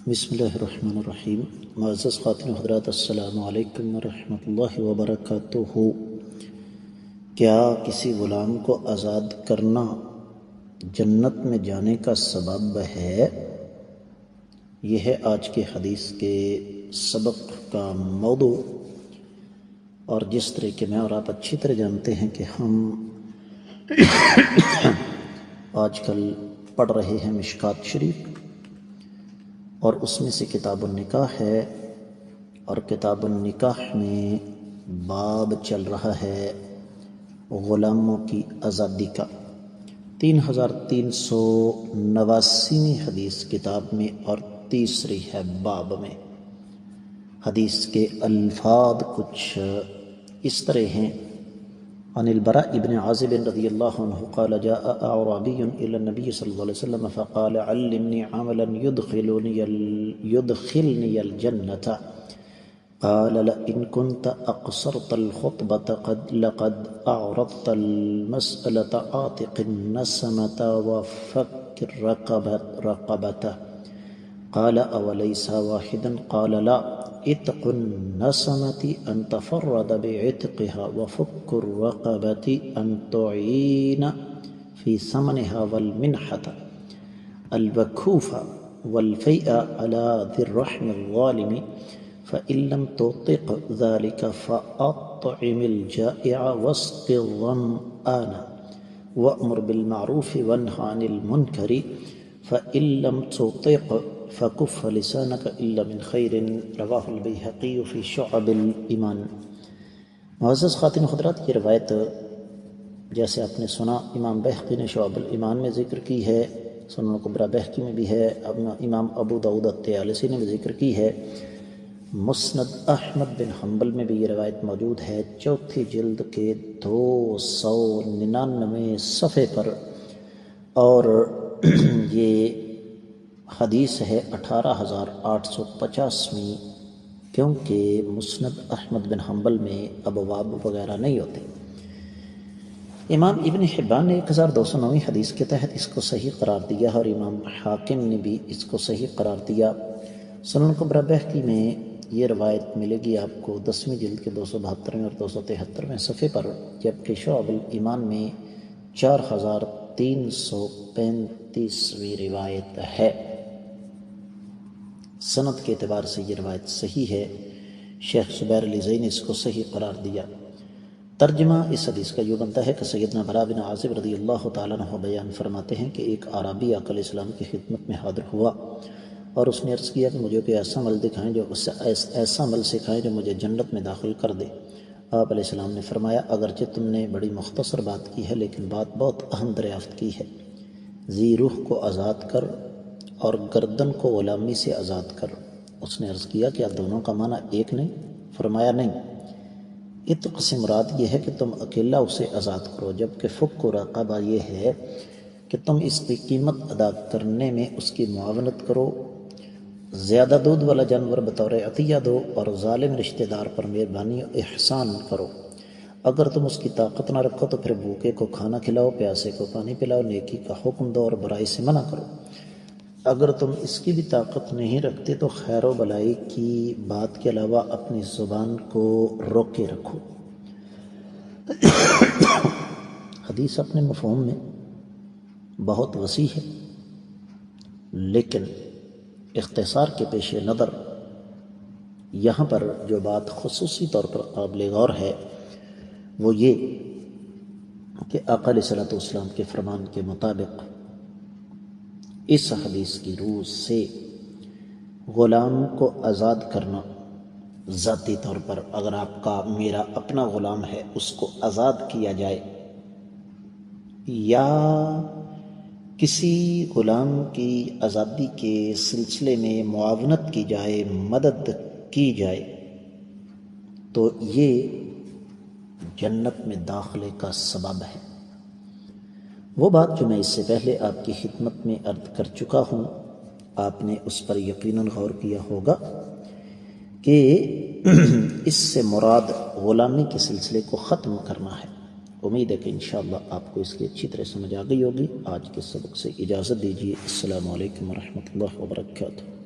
بسم اللہ الرحمن الرحیم۔ معزز خواتین و حضرات، السلام علیکم ورحمۃ اللہ وبرکاتہ۔ کیا کسی غلام کو آزاد کرنا جنت میں جانے کا سبب ہے؟ یہ ہے آج کے حدیث کے سبق کا موضوع، اور جس طریقے میں اور آپ اچھی طرح جانتے ہیں کہ ہم آج کل پڑھ رہے ہیں مشکات شریف، اور اس میں سے کتاب النکاح ہے، اور کتاب النکاح میں باب چل رہا ہے غلاموں کی آزادی کا۔ 3389ویں حدیث کتاب میں اور تیسری ہے باب میں۔ حدیث کے الفاظ کچھ اس طرح ہیں: عن البراء بن عازب رضی اللہ عنہ قال جاء اعرابی الى النبی صلی اللہ علیہ وسلم فقال علمنی عملا يدخلني الجنة قال لئن كنت اقصرت الخطبة لقد اعرضت المسألة عاتق النسمة وفك رقبته قال اوليس واحدا قال لا عتق النسمة أن تفرد بعتقها وفك الرقبة أن تعين في ثمنها والمنحة الوكوف والفيء على ذي الرحم الظالم فإن لم تطق ذلك فأطعم الجائع واسق الظمآن وأمر بالمعروف وانه عن المنكر فإن لم تطق فکف لسانک الا من خیر رواہ البیہقی فی شعب الایمان۔ معزز خواتین و حضرات، یہ روایت جیسے آپ نے سنا امام بیہقی نے شعب الایمان میں ذکر کی ہے، سنن کبریٰ بیہقی میں بھی ہے، امام ابو داؤد الطیالسی نے بھی ذکر کی ہے، مسند احمد بن حنبل میں بھی یہ روایت موجود ہے، چوتھی جلد کے 299 صفحے پر، اور یہ حدیث ہے 18850ویں، کیونکہ مسند احمد بن حنبل میں ابواب وغیرہ نہیں ہوتے۔ امام ابن حبان نے 1209ویں حدیث کے تحت اس کو صحیح قرار دیا، اور امام حاکم نے بھی اس کو صحیح قرار دیا۔ سنن کبریٰ بیہقی میں یہ روایت ملے گی آپ کو 10ویں جلد کے 272ویں اور 273ویں صفحے پر، جبکہ شعب الایمان میں 4335ویں روایت ہے۔ سند کے اعتبار سے یہ روایت صحیح ہے، شیخ زبیر علی زئی نے اس کو صحیح قرار دیا۔ ترجمہ اس حدیث کا یوں بنتا ہے کہ سیدنا براء بن عازب رضی اللہ تعالیٰ عنہ بیان فرماتے ہیں کہ ایک اعرابی آقا علیہ السلام کی خدمت میں حاضر ہوا، اور اس نے عرض کیا کہ مجھے کوئی ایسا عمل دکھائیں ایسا عمل سکھائیں جو مجھے جنت میں داخل کر دے۔ آپ علیہ السلام نے فرمایا، اگرچہ تم نے بڑی مختصر بات کی ہے، لیکن بات بہت اہم دریافت کی ہے۔ ذی روح کو آزاد کر اور گردن کو غلامی سے آزاد کر۔ اس نے عرض کیا، کیا دونوں کا معنی ایک نہیں؟ فرمایا نہیں، عتق سے مراد یہ ہے کہ تم اکیلا اسے آزاد کرو، جبکہ فک و رقبہ یہ ہے کہ تم اس کی قیمت ادا کرنے میں اس کی معاونت کرو، زیادہ دودھ والا جانور بطور عطیہ دو، اور ظالم رشتہ دار پر مہربانی و احسان کرو۔ اگر تم اس کی طاقت نہ رکھو تو پھر بھوکے کو کھانا کھلاؤ، پیاسے کو پانی پلاؤ، نیکی کا حکم دو اور برائی سے منع کرو۔ اگر تم اس کی بھی طاقت نہیں رکھتے تو خیر و بلائی کی بات کے علاوہ اپنی زبان کو روکے رکھو۔ حدیث اپنے مفہوم میں بہت وسیع ہے، لیکن اختصار کے پیش نظر یہاں پر جو بات خصوصی طور پر قابل غور ہے وہ یہ کہ آقا علیہ السلام کے فرمان کے مطابق اس حدیث کی روح سے غلام کو آزاد کرنا، ذاتی طور پر اگر آپ کا میرا اپنا غلام ہے اس کو آزاد کیا جائے، یا کسی غلام کی آزادی کے سلسلے میں معاونت کی جائے، مدد کی جائے، تو یہ جنت میں داخلے کا سبب ہے۔ وہ بات جو میں اس سے پہلے آپ کی خدمت میں عرض کر چکا ہوں، آپ نے اس پر یقیناً غور کیا ہوگا کہ اس سے مراد غلامی کے سلسلے کو ختم کرنا ہے۔ امید ہے کہ انشاءاللہ آپ کو اس کی اچھی طرح سمجھ آ گئی ہوگی۔ آج کے سبق سے اجازت دیجیے۔ السلام علیکم ورحمۃ اللہ وبرکاتہ۔